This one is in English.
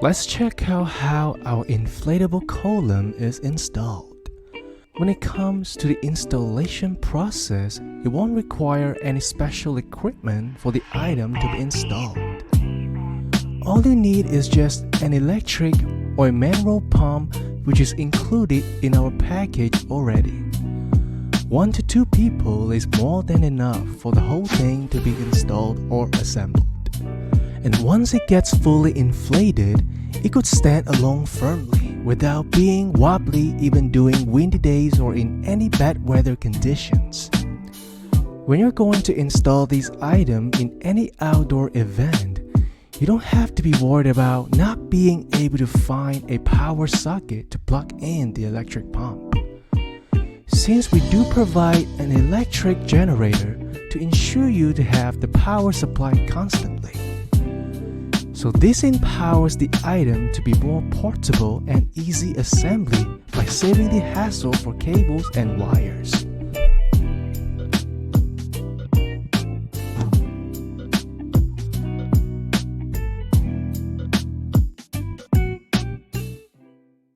Let's check out how our inflatable column is installed. When it comes to the installation process, it won't require any special equipment for the item to be installed. All you need is just an electric or a manual pump, which is included in our package already. 1 to 2 people is more than enough for the whole thing to be installed or assembled. And once it gets fully inflated, it could stand alone firmly without being wobbly even during windy days or in any bad weather conditions. When you're going to install this item in any outdoor event, you don't have to be worried about not being able to find a power socket to plug in the electric pump. Since we do provide an electric generator to ensure you to have the power supply constantly. So this empowers the item to be more portable and easy assembly by saving the hassle for cables and wires.